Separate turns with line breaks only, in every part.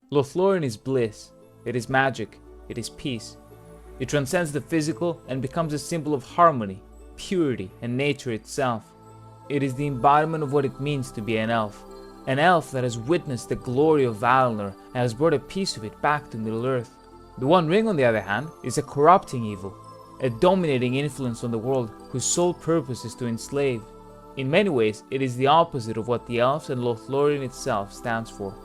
Lothlórien is bliss, it is magic, it is peace. It transcends the physical and becomes a symbol of harmony, purity, and nature itself. It is the embodiment of what it means to be an elf that has witnessed the glory of Valinor and has brought a piece of it back to Middle-earth. The One Ring, on the other hand, is a corrupting evil, a dominating influence on the world whose sole purpose is to enslave. In many ways, it is the opposite of what the elves and Lothlórien itself stands for.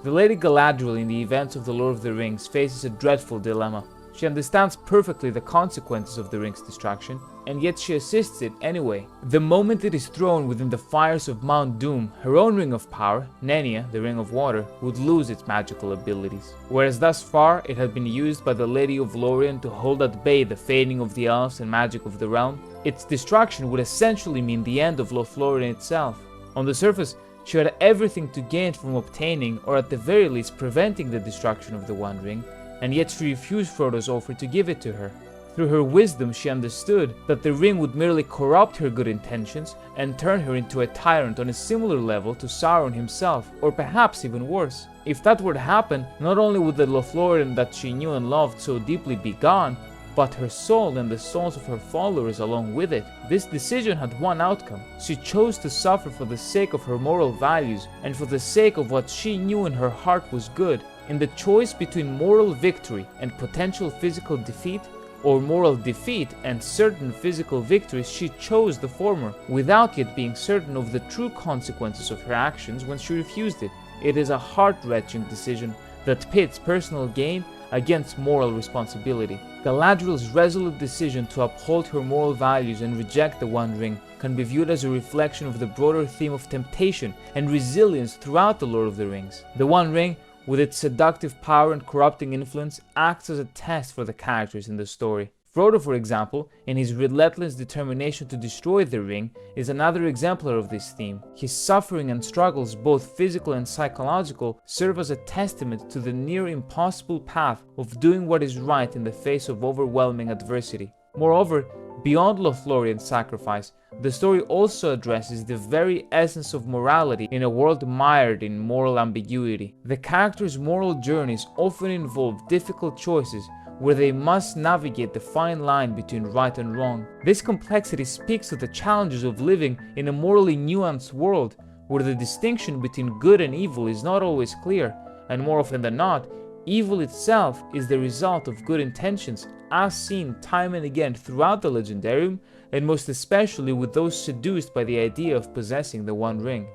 The Lady Galadriel in the events of The Lord of the Rings faces a dreadful dilemma. She understands perfectly the consequences of the ring's destruction, and yet she assists it anyway. The moment it is thrown within the fires of Mount Doom, her own ring of power, Nenya, the Ring of Water, would lose its magical abilities. Whereas thus far it had been used by the Lady of Lórien to hold at bay the fading of the elves and magic of the realm, its destruction would essentially mean the end of Lothlórien itself. On the surface, she had everything to gain from obtaining, or at the very least preventing, the destruction of the One Ring, and yet she refused Frodo's offer to give it to her. Through her wisdom, she understood that the ring would merely corrupt her good intentions and turn her into a tyrant on a similar level to Sauron himself, or perhaps even worse. If that were to happen, not only would the Lothlórien that she knew and loved so deeply be gone, but her soul and the souls of her followers along with it. This decision had one outcome. She chose to suffer for the sake of her moral values and for the sake of what she knew in her heart was good. In the choice between moral victory and potential physical defeat, or moral defeat and certain physical victories, she chose the former, without yet being certain of the true consequences of her actions when she refused it. It is a heart-wrenching decision that pits personal gain against moral responsibility. Galadriel's resolute decision to uphold her moral values and reject the One Ring can be viewed as a reflection of the broader theme of temptation and resilience throughout the Lord of the Rings. The One Ring, with its seductive power and corrupting influence, acts as a test for the characters in the story. Frodo, for example, in his relentless determination to destroy the ring, is another exemplar of this theme. His suffering and struggles, both physical and psychological, serve as a testament to the near impossible path of doing what is right in the face of overwhelming adversity. Moreover, beyond Lothlórien's sacrifice, the story also addresses the very essence of morality in a world mired in moral ambiguity. The characters' moral journeys often involve difficult choices where they must navigate the fine line between right and wrong. This complexity speaks to the challenges of living in a morally nuanced world where the distinction between good and evil is not always clear, and more often than not, evil itself is the result of good intentions, as seen time and again throughout the Legendarium, and most especially with those seduced by the idea of possessing the One Ring.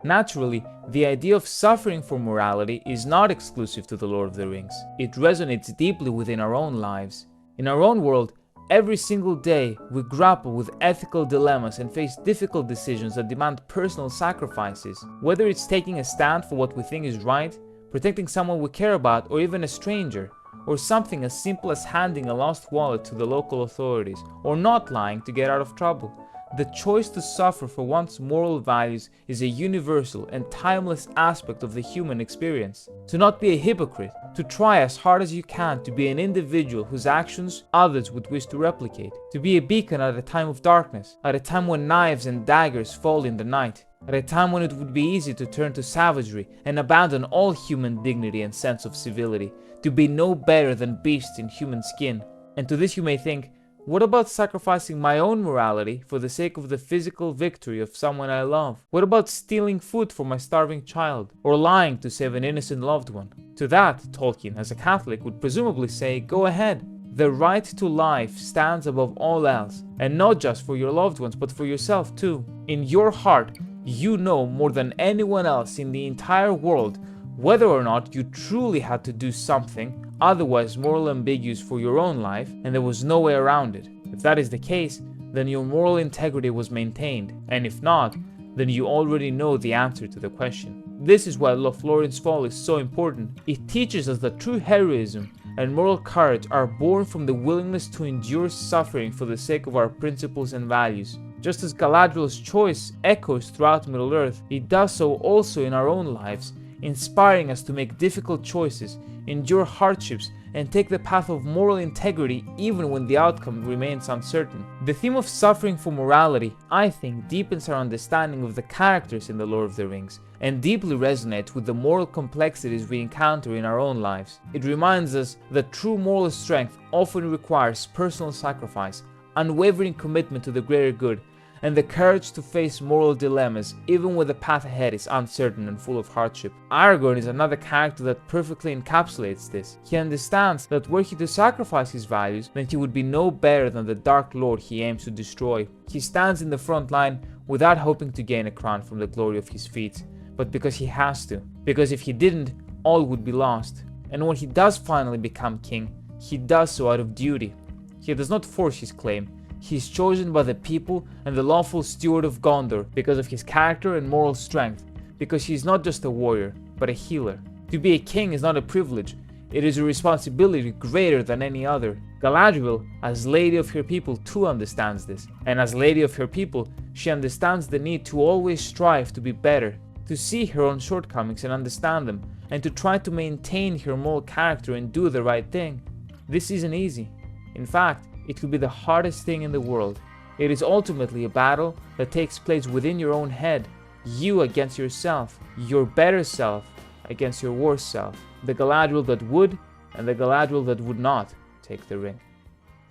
Naturally, the idea of suffering for morality is not exclusive to the Lord of the Rings. It resonates deeply within our own lives. In our own world, every single day we grapple with ethical dilemmas and face difficult decisions that demand personal sacrifices. Whether it's taking a stand for what we think is right, protecting someone we care about, or even a stranger, or something as simple as handing a lost wallet to the local authorities, or not lying to get out of trouble. The choice to suffer for one's moral values is a universal and timeless aspect of the human experience. To not be a hypocrite, to try as hard as you can to be an individual whose actions others would wish to replicate, to be a beacon at a time of darkness, at a time when knives and daggers fall in the night, at a time when it would be easy to turn to savagery and abandon all human dignity and sense of civility, to be no better than beasts in human skin. And to this you may think, what about sacrificing my own morality for the sake of the physical victory of someone I love? What about stealing food for my starving child, or lying to save an innocent loved one? To that, Tolkien, as a Catholic, would presumably say, go ahead. The right to life stands above all else, and not just for your loved ones, but for yourself too. In your heart, you know more than anyone else in the entire world whether or not you truly had to do something otherwise moral ambiguous for your own life, and there was no way around it. If that is the case, then your moral integrity was maintained, and if not, then you already know the answer to the question. This is why Lothlórien's fall is so important. It teaches us that true heroism and moral courage are born from the willingness to endure suffering for the sake of our principles and values. Just as Galadriel's choice echoes throughout Middle-earth, it does so also in our own lives, inspiring us to make difficult choices, endure hardships, and take the path of moral integrity even when the outcome remains uncertain. The theme of suffering for morality, I think, deepens our understanding of the characters in The Lord of the Rings, and deeply resonates with the moral complexities we encounter in our own lives. It reminds us that true moral strength often requires personal sacrifice, unwavering commitment to the greater good, and the courage to face moral dilemmas even when the path ahead is uncertain and full of hardship. Aragorn is another character that perfectly encapsulates this. He understands that were he to sacrifice his values, then he would be no better than the Dark Lord he aims to destroy. He stands in the front line without hoping to gain a crown from the glory of his feats, but because he has to. Because if he didn't, all would be lost. And when he does finally become king, he does so out of duty. He does not force his claim. He is chosen by the people and the lawful steward of Gondor because of his character and moral strength, because he is not just a warrior, but a healer. To be a king is not a privilege, it is a responsibility greater than any other. Galadriel, as Lady of her people, too understands this, and as Lady of her people, she understands the need to always strive to be better, to see her own shortcomings and understand them, and to try to maintain her moral character and do the right thing. This isn't easy. In fact, it will be the hardest thing in the world. It is ultimately a battle that takes place within your own head, you against yourself, your better self against your worse self, the Galadriel that would and the Galadriel that would not take the ring.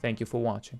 Thank you for watching.